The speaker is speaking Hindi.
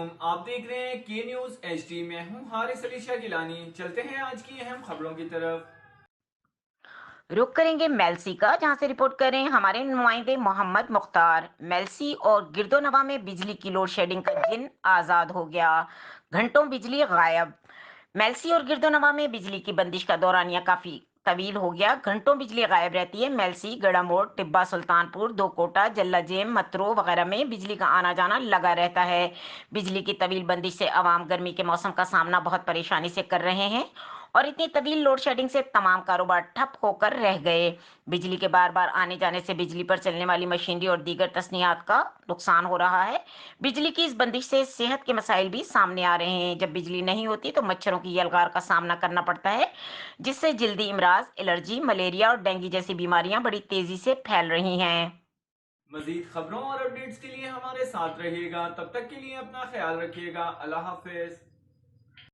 वालेकुम। आप देख रहे हैं के न्यूज़ HD। मैं हूं हारिस अली शाह गिलानी। चलते हैं आज की अहम खबरों की तरफ। रुक करेंगे मेलसी का, जहां से रिपोर्ट कर रहे हैं हमारे नुमाइंदे मोहम्मद मुख्तार। मेलसी और गिरदोनवा में बिजली की लोड शेडिंग का जिन आजाद हो गया। घंटों बिजली गायब। मेलसी और गिरदोनवा में बिजली की बंदिश का दौरानिया काफी तवील हो गया। घंटों बिजली गायब रहती है। मेलसी, गड़ामोड़, टिब्बा सुल्तानपुर, दो कोटा, जल्ला जेम, मतरो वगैरह में बिजली का आना जाना लगा रहता है। बिजली की तवील बंदिश से आवाम गर्मी के मौसम का सामना बहुत परेशानी से कर रहे हैं और इतनी तवील लोड शेडिंग से तमाम कारोबार ठप होकर रह गए। बिजली के बार बार आने जाने से बिजली पर चलने वाली मशीनरी और दीगर तस्नीयात का नुकसान हो रहा है। बिजली की इस बंदिश से सेहत के मसाइल भी सामने आ रहे हैं। जब बिजली नहीं होती तो मच्छरों की यलगार का सामना करना पड़ता है, जिससे जल्दी इमराज, एलर्जी, मलेरिया और डेंगू जैसी बीमारियां बड़ी तेजी से फैल रही हैं। मजीद खबरों और अपडेट्स के लिए हमारे साथ रहिएगा। तब तक के लिए अपना ख्याल रखिएगा। अल्लाह हाफिज।